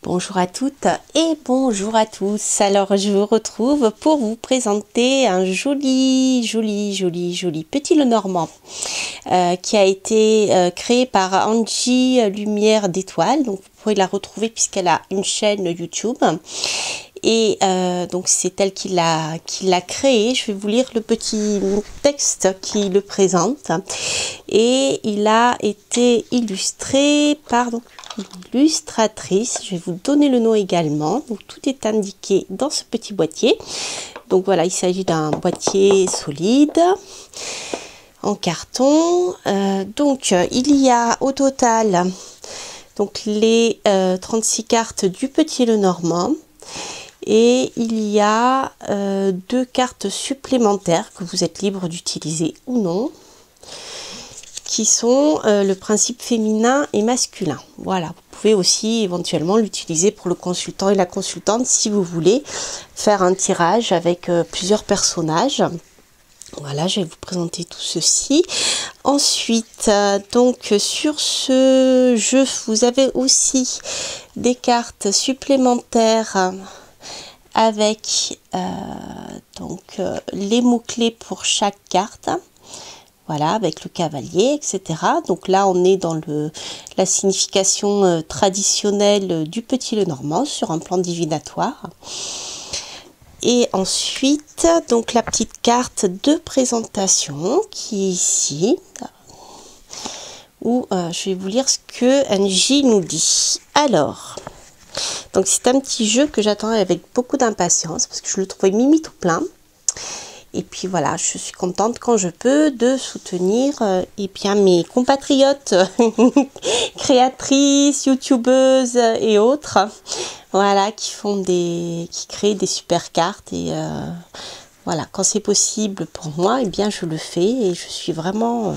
Bonjour à toutes et bonjour à tous. Alors je vous retrouve pour vous présenter un joli petit Lenormand qui a été créé par Angie Lumière d'Étoile. Donc vous pouvez la retrouver puisqu'elle a une chaîne YouTube. Et donc c'est elle qui l'a créé. Je vais vous lire le petit texte qui le présente. Et il a été illustré par l'illustratrice. Je vais vous donner le nom également. Donc tout est indiqué dans ce petit boîtier. Donc voilà, il s'agit d'un boîtier solide en carton. Donc il y a au total donc les 36 cartes du petit Lenormand. Et il y a 2 cartes supplémentaires que vous êtes libre d'utiliser ou non, qui sont le principe féminin et masculin. Voilà, vous pouvez aussi éventuellement l'utiliser pour le consultant et la consultante si vous voulez faire un tirage avec plusieurs personnages. Voilà, je vais vous présenter tout ceci. Ensuite, donc sur ce jeu, vous avez aussi des cartes supplémentaires avec les mots-clés pour chaque carte. Voilà, avec le cavalier, etc. Donc là, on est dans la signification traditionnelle du petit Lenormand sur un plan divinatoire. Et ensuite, donc la petite carte de présentation qui est ici, où je vais vous lire ce que Angie nous dit. Alors, donc c'est un petit jeu que j'attendais avec beaucoup d'impatience parce que je le trouvais mimi tout plein. Et puis voilà, je suis contente quand je peux de soutenir et bien mes compatriotes créatrices, youtubeuses et autres, voilà, qui créent des super cartes et voilà, quand c'est possible pour moi, et bien je le fais et je suis vraiment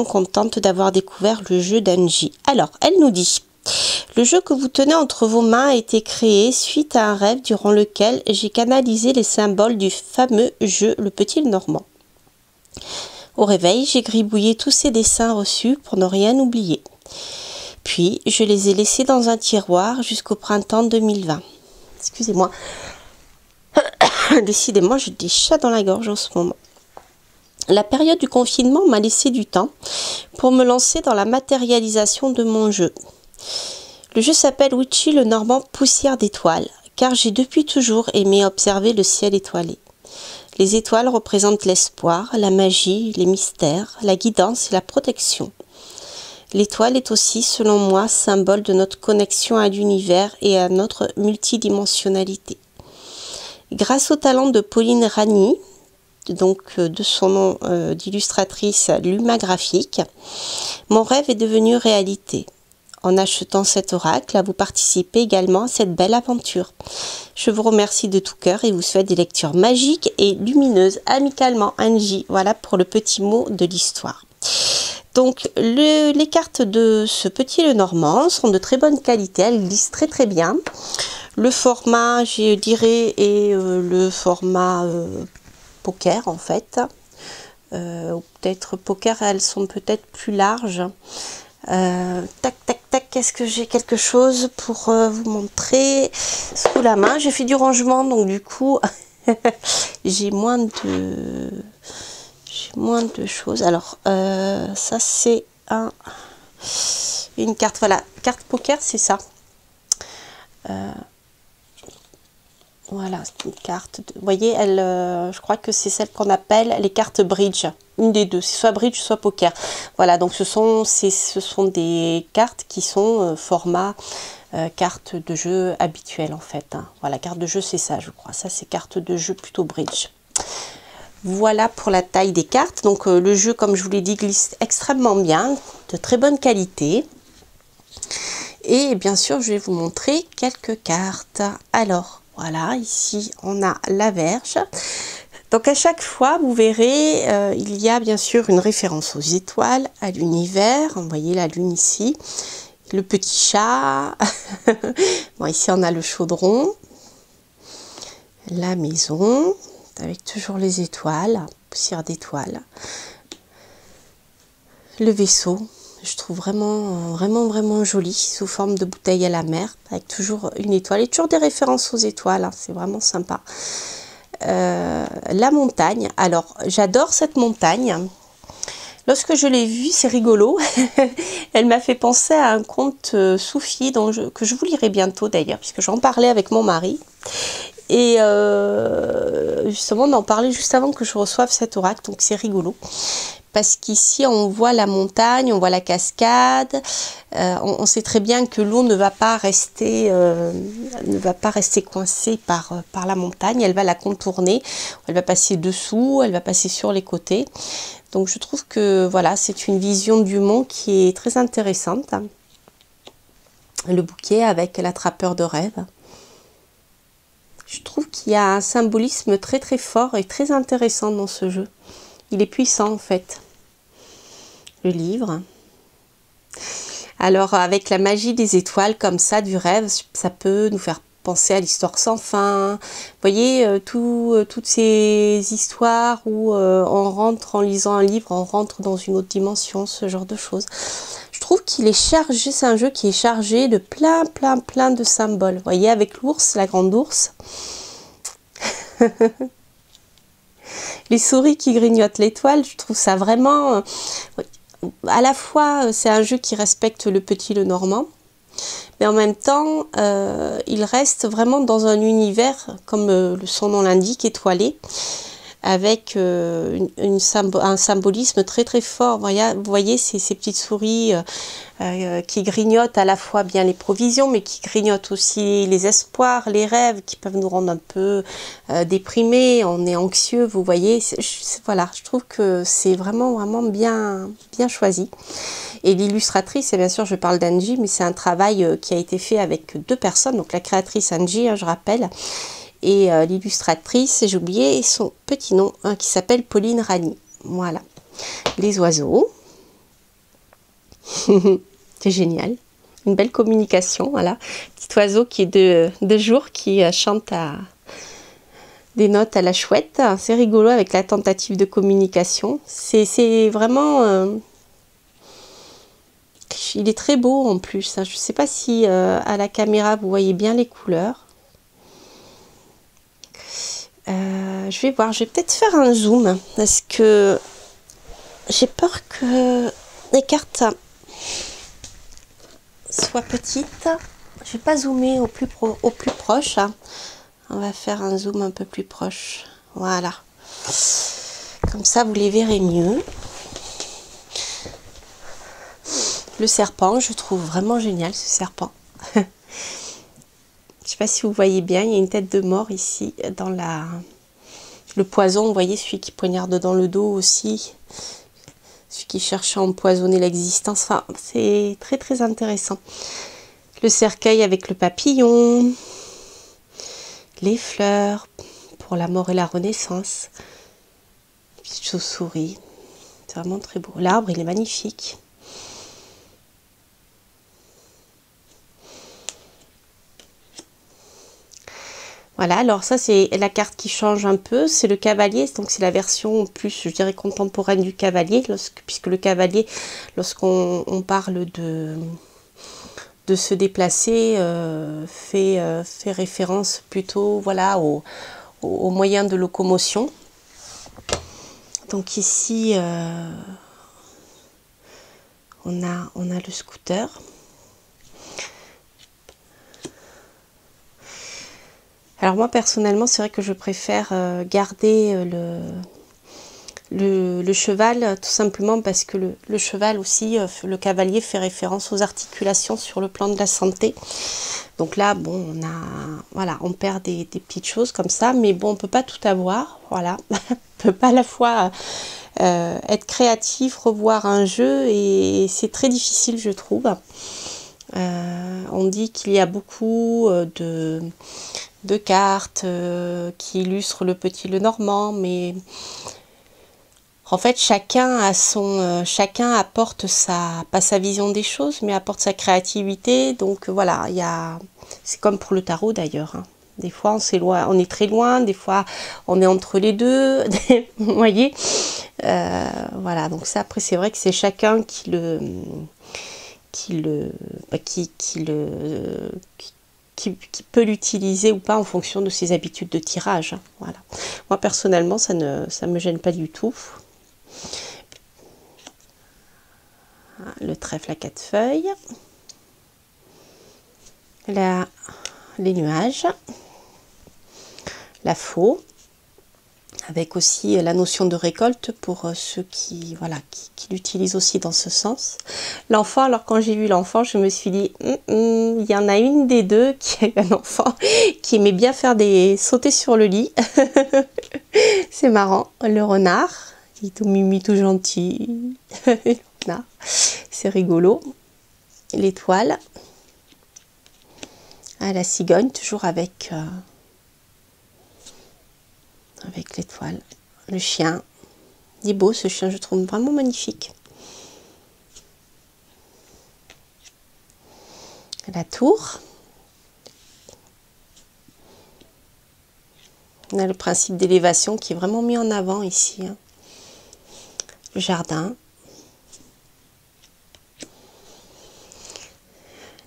contente d'avoir découvert le jeu d'Angie. Alors, elle nous dit: le jeu que vous tenez entre vos mains a été créé suite à un rêve durant lequel j'ai canalisé les symboles du fameux jeu Le Petit Lenormand. Au réveil, j'ai gribouillé tous ces dessins reçus pour ne rien oublier. Puis, je les ai laissés dans un tiroir jusqu'au printemps 2020. Excusez-moi. Décidément, j'ai des chats dans la gorge en ce moment. La période du confinement m'a laissé du temps pour me lancer dans la matérialisation de mon jeu. Le jeu s'appelle Witchy Lenormand Poussière d'étoiles, car j'ai depuis toujours aimé observer le ciel étoilé. Les étoiles représentent l'espoir, la magie, les mystères, la guidance et la protection. L'étoile est aussi, selon moi, symbole de notre connexion à l'univers et à notre multidimensionnalité. Grâce au talent de Pauline Ragny, donc de son nom d'illustratrice Luma Graphique, mon rêve est devenu réalité. En achetant cet oracle, vous participez également à cette belle aventure. Je vous remercie de tout cœur et vous souhaite des lectures magiques et lumineuses. Amicalement, Angie. Voilà pour le petit mot de l'histoire. Donc, les cartes de ce petit Lenormand sont de très bonne qualité. Elles lisent très très bien. Le format, je dirais, est le format poker en fait. Ou peut-être poker, elles sont peut-être plus larges. Tac, est-ce que j'ai quelque chose pour vous montrer sous la main? J'ai fait du rangement, donc du coup, j'ai moins de choses. Alors, ça c'est une carte, voilà, carte poker, c'est ça. Voilà, c'est une carte. Vous voyez, je crois que c'est celle qu'on appelle les cartes bridge. Une des deux, c'est soit bridge, soit poker. Voilà, donc ce sont des cartes qui sont format carte de jeu habituelle en fait. Hein. Voilà, carte de jeu, c'est ça, je crois. Ça, c'est carte de jeu plutôt bridge. Voilà pour la taille des cartes. Donc le jeu, comme je vous l'ai dit, glisse extrêmement bien, de très bonne qualité. Et bien sûr, je vais vous montrer quelques cartes. Alors, voilà, ici, on a la Vierge. Donc, à chaque fois, vous verrez, il y a bien sûr une référence aux étoiles, à l'univers. Vous voyez la lune ici. Le petit chat. Bon, ici, on a le chaudron. La maison, avec toujours les étoiles, poussière d'étoiles. Le vaisseau. Je trouve vraiment joli, sous forme de bouteille à la mer, avec toujours une étoile et toujours des références aux étoiles, hein, c'est vraiment sympa. La montagne, alors j'adore cette montagne. Lorsque je l'ai vue, c'est rigolo, elle m'a fait penser à un conte soufi que je vous lirai bientôt d'ailleurs, puisque j'en parlais avec mon mari. Et justement, on en parlait juste avant que je reçoive cet oracle, donc c'est rigolo. Parce qu'ici, on voit la montagne, on voit la cascade. On sait très bien que l'eau ne va pas rester coincée par la montagne. Elle va la contourner. Elle va passer dessous, elle va passer sur les côtés. Donc, je trouve que voilà, c'est une vision du monde qui est très intéressante. Le bouquet avec l'attrapeur de rêve. Je trouve qu'il y a un symbolisme très fort et très intéressant dans ce jeu. Il est puissant en fait. Le livre. Alors avec la magie des étoiles comme ça, du rêve, ça peut nous faire penser à l'histoire sans fin. Vous voyez, toutes ces histoires où on rentre en lisant un livre, on rentre dans une autre dimension, ce genre de choses. Je trouve qu'il est chargé, c'est un jeu qui est chargé de plein de symboles. Vous voyez, avec l'ours, la grande ours. Les souris qui grignotent l'étoile, je trouve ça vraiment... à la fois, c'est un jeu qui respecte le petit, le normand, mais en même temps, il reste vraiment dans un univers, comme son nom l'indique, étoilé, avec un symbolisme très fort. Vous voyez ces petites souris qui grignotent à la fois bien les provisions, mais qui grignotent aussi les espoirs, les rêves, qui peuvent nous rendre un peu déprimés, on est anxieux, vous voyez. Voilà, je trouve que c'est vraiment bien choisi. Et l'illustratrice, et bien sûr je parle d'Angie, mais c'est un travail qui a été fait avec 2 personnes, donc la créatrice Angie, hein, je rappelle, et l'illustratrice, j'ai oublié son petit nom, hein, qui s'appelle Pauline Rani. Voilà, les oiseaux. C'est génial, une belle communication, voilà. Petit oiseau qui est de jour, qui chante des notes à la chouette. C'est rigolo avec la tentative de communication. C'est vraiment... il est très beau en plus. Je ne sais pas si à la caméra vous voyez bien les couleurs. Je vais voir, je vais peut-être faire un zoom parce que j'ai peur que les cartes soient petites. Je vais pas zoomer au plus proche. Hein. On va faire un zoom un peu plus proche. Voilà. Comme ça, vous les verrez mieux. Le serpent, je trouve vraiment génial ce serpent. Je sais pas si vous voyez bien, il y a une tête de mort ici dans le poison, vous voyez, celui qui poignarde dans le dos aussi. Celui qui cherche à empoisonner l'existence. Enfin, c'est très intéressant. Le cercueil avec le papillon. Les fleurs pour la mort et la renaissance. Petite chauve-souris. C'est vraiment très beau. L'arbre, il est magnifique. Voilà, alors ça c'est la carte qui change un peu, c'est le cavalier, donc c'est la version plus, je dirais, contemporaine du cavalier, puisque le cavalier, lorsqu'on parle de se déplacer, fait référence plutôt, voilà, aux moyens de locomotion. Donc ici, on a le scooter. Alors moi personnellement, c'est vrai que je préfère garder le cheval, tout simplement parce que le cheval aussi, le cavalier fait référence aux articulations sur le plan de la santé. Donc là, bon, on perd des petites choses comme ça, mais bon, on peut pas tout avoir, voilà. On peut pas à la fois être créatif, revoir un jeu, et c'est très difficile, je trouve. On dit qu'il y a beaucoup de cartes qui illustrent le petit, le normand, mais en fait chacun apporte pas sa vision des choses, mais apporte sa créativité. Donc voilà, c'est comme pour le tarot d'ailleurs, hein. Des fois, on est très loin, des fois, on est entre les deux, vous voyez. Voilà, donc ça, après, c'est vrai que c'est chacun qui peut l'utiliser ou pas en fonction de ses habitudes de tirage. Voilà. Moi, personnellement, ça me gêne pas du tout. Le trèfle à 4 feuilles. Là, les nuages. La faux, avec aussi la notion de récolte pour ceux qui l'utilisent aussi dans ce sens. L'enfant, alors quand j'ai vu l'enfant, je me suis dit, il y en a une des deux qui est un enfant qui aimait bien faire sauter sur le lit. C'est marrant, le renard, il est tout mimi, tout gentil. Le renard, c'est rigolo. L'étoile, la cigogne, toujours avec l'étoile. Le chien, il est beau ce chien, je trouve vraiment magnifique. La tour. On a le principe d'élévation qui est vraiment mis en avant ici. Le jardin.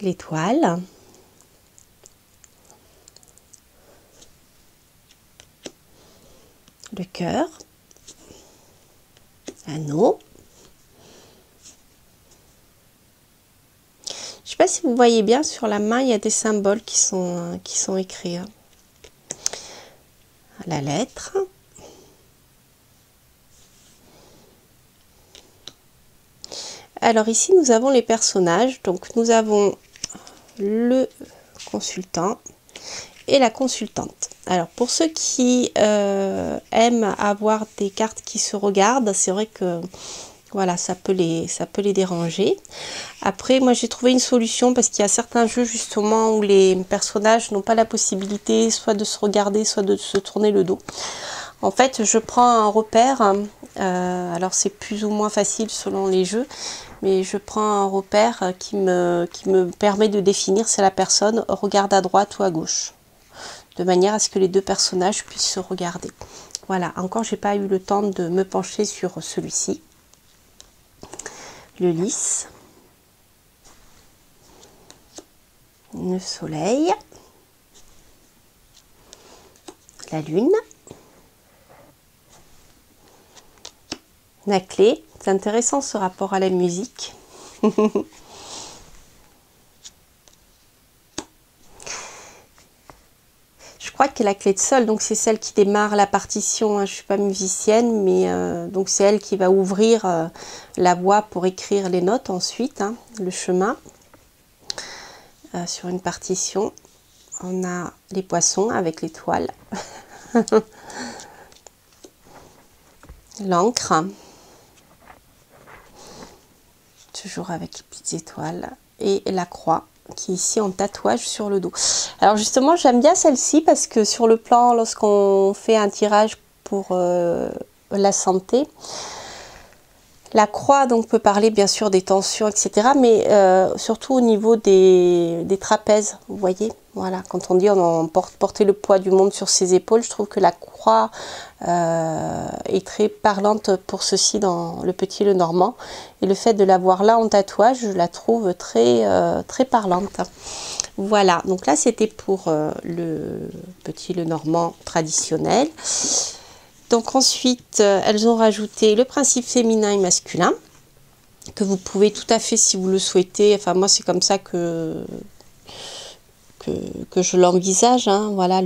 L'étoile. Le cœur, l'anneau. Je ne sais pas si vous voyez bien, sur la main, il y a des symboles qui sont écrits. La lettre. Alors ici, nous avons les personnages. Donc, nous avons le consultant et la consultante. Alors pour ceux qui aiment avoir des cartes qui se regardent, c'est vrai que voilà, ça peut les déranger. Après, moi j'ai trouvé une solution parce qu'il y a certains jeux justement où les personnages n'ont pas la possibilité soit de se regarder, soit de se tourner le dos. En fait, je prends un repère, alors c'est plus ou moins facile selon les jeux, mais je prends un repère qui me permet de définir si la personne regarde à droite ou à gauche, de manière à ce que les deux personnages puissent se regarder. Voilà, encore j'ai pas eu le temps de me pencher sur celui-ci. Le lys, le soleil, la lune, la clé. C'est intéressant ce rapport à la musique. Je crois que la clé de sol, donc c'est celle qui démarre la partition. Hein. Je ne suis pas musicienne, mais donc c'est elle qui va ouvrir la voie pour écrire les notes ensuite, hein, le chemin. Sur une partition, on a les poissons avec l'étoile, l'encre, toujours avec les petites étoiles, et la croix qui est ici en tatouage sur le dos. Alors justement, j'aime bien celle-ci parce que sur le plan, lorsqu'on fait un tirage pour la santé, la croix donc peut parler bien sûr des tensions, etc. Mais surtout au niveau des trapèzes, vous voyez. Voilà, quand on dit on porter le poids du monde sur ses épaules, je trouve que la croix est très parlante pour ceci dans le Petit Lenormand. Et le fait de l'avoir là en tatouage, je la trouve très, très parlante. Voilà, donc là c'était pour le Petit Lenormand traditionnel. Donc ensuite, elles ont rajouté le principe féminin et masculin, que vous pouvez tout à fait, si vous le souhaitez, enfin moi c'est comme ça que je l'envisage. Hein. Voilà,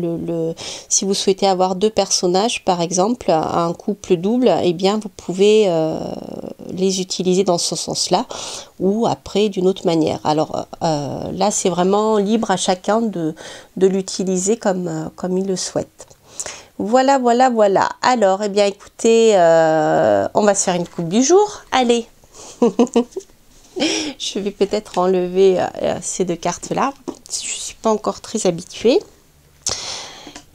si vous souhaitez avoir deux personnages, par exemple, un couple double, eh bien vous pouvez les utiliser dans ce sens-là, ou après d'une autre manière. Alors là, c'est vraiment libre à chacun de l'utiliser comme il le souhaite. Voilà, voilà, voilà. Alors, eh bien, écoutez, on va se faire une coupe du jour. Allez. Je vais peut-être enlever ces deux cartes-là. Je ne suis pas encore très habituée.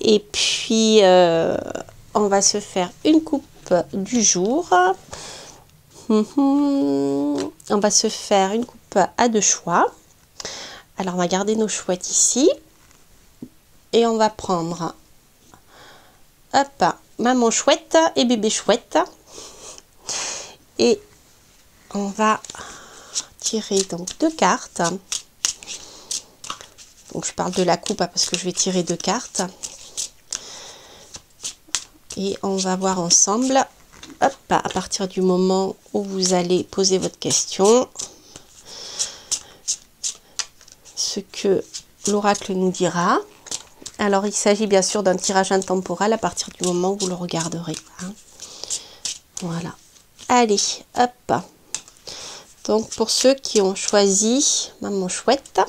Et puis, on va se faire une coupe du jour. On va se faire une coupe à deux choix. Alors, on va garder nos chouettes ici. et on va prendre, hop, maman chouette et bébé chouette. Et on va tirer donc 2 cartes. Donc je parle de la coupe parce que je vais tirer 2 cartes. Et on va voir ensemble, hop, à partir du moment où vous allez poser votre question, ce que l'oracle nous dira. Alors il s'agit bien sûr d'un tirage intemporel à partir du moment où vous le regarderez. Hein. Voilà. Allez, hop. Donc pour ceux qui ont choisi maman chouette,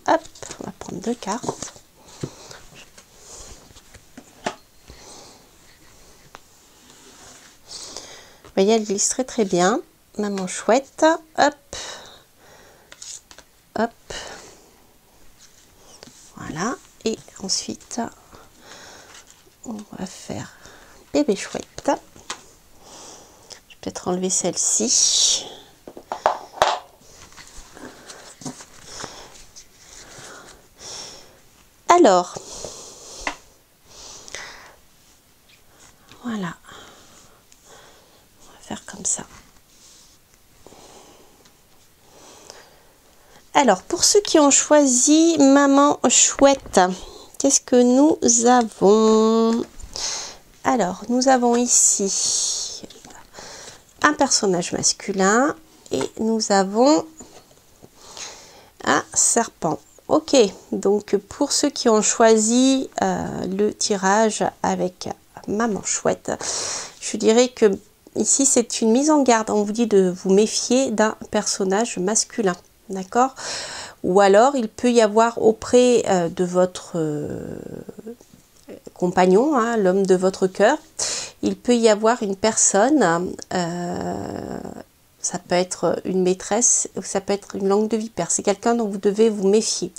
hop, on va prendre 2 cartes. Vous voyez, elle glisse très très bien. Maman chouette, hop, hop. Voilà. Et ensuite, on va faire bébé chouette. Je vais peut-être enlever celle-ci. Alors, voilà. On va faire comme ça. Alors, pour ceux qui ont choisi maman chouette, qu'est-ce que nous avons? Alors, nous avons ici un personnage masculin et nous avons un serpent. Ok, donc pour ceux qui ont choisi le tirage avec maman chouette, je dirais que ici c'est une mise en garde. On vous dit de vous méfier d'un personnage masculin, d'accord? Ou alors il peut y avoir auprès de votre compagnon, hein, l'homme de votre cœur, il peut y avoir une personne, ça peut être une maîtresse, ou ça peut être une langue de vipère. C'est quelqu'un dont vous devez vous méfier.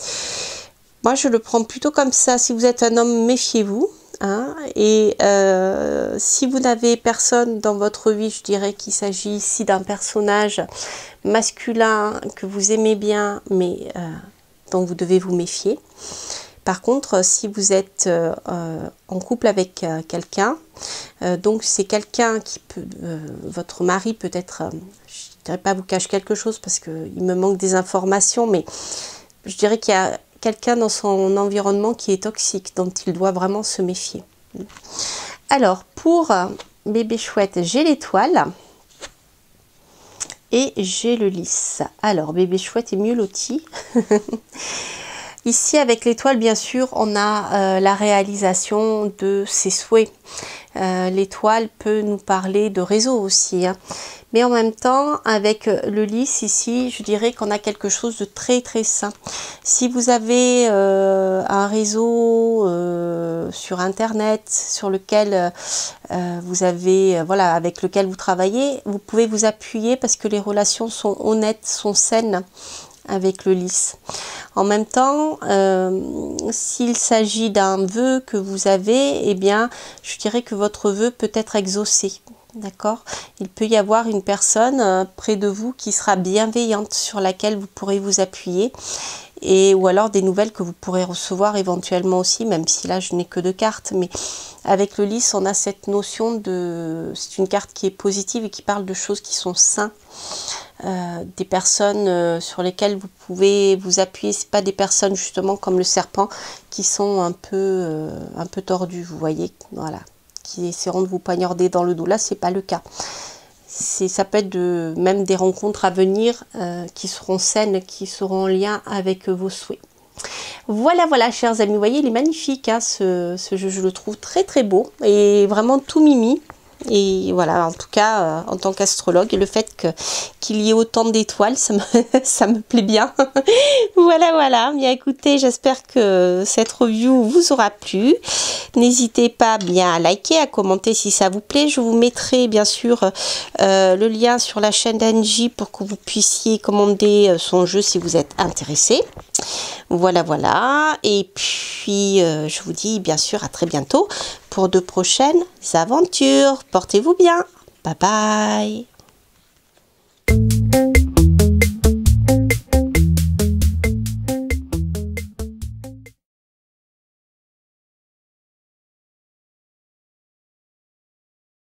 Moi, je le prends plutôt comme ça. Si vous êtes un homme, méfiez-vous. Hein, et si vous n'avez personne dans votre vie, je dirais qu'il s'agit ici d'un personnage masculin que vous aimez bien, mais dont vous devez vous méfier. Par contre, si vous êtes en couple avec quelqu'un, donc c'est quelqu'un qui peut, votre mari peut-être, je ne dirais pas vous cache quelque chose parce qu'il me manque des informations, mais je dirais qu'il y a quelqu'un dans son environnement qui est toxique, dont il doit vraiment se méfier. Alors, pour bébé chouette, j'ai l'étoile et j'ai le lys. Alors, bébé chouette est mieux loti. Ici, avec l'étoile, bien sûr, on a la réalisation de ses souhaits. L'étoile peut nous parler de réseau aussi. Hein. Mais en même temps, avec le lys ici, je dirais qu'on a quelque chose de très très sain. Si vous avez un réseau sur Internet, sur lequel vous avez, voilà, avec lequel vous travaillez, vous pouvez vous appuyer parce que les relations sont honnêtes, sont saines avec le lys. En même temps, s'il s'agit d'un vœu que vous avez, eh bien, je dirais que votre vœu peut être exaucé. D'accord? Il peut y avoir une personne près de vous qui sera bienveillante, sur laquelle vous pourrez vous appuyer, et ou alors des nouvelles que vous pourrez recevoir éventuellement aussi, même si là je n'ai que 2 cartes, mais avec le lys on a cette notion de, c'est une carte qui est positive et qui parle de choses qui sont saines, des personnes sur lesquelles vous pouvez vous appuyer. C'est pas des personnes justement comme le serpent qui sont un peu tordues, vous voyez, voilà, qui essaieront de vous poignarder dans le dos. Là c'est pas le cas. Ça peut être même des rencontres à venir qui seront saines, qui seront en lien avec vos souhaits. Voilà, voilà, chers amis, vous voyez, il est magnifique, hein, ce jeu, je le trouve très très beau et vraiment tout mimi. Et voilà, en tout cas, en tant qu'astrologue, le fait qu'il y ait autant d'étoiles, ça me plaît bien. Voilà, voilà. Bien écoutez, j'espère que cette review vous aura plu. N'hésitez pas bien à liker, à commenter si ça vous plaît. Je vous mettrai bien sûr le lien sur la chaîne d'Angie pour que vous puissiez commander son jeu si vous êtes intéressé. Voilà, voilà. Et puis, je vous dis bien sûr à très bientôt pour de prochaines aventures. Portez-vous bien. Bye bye.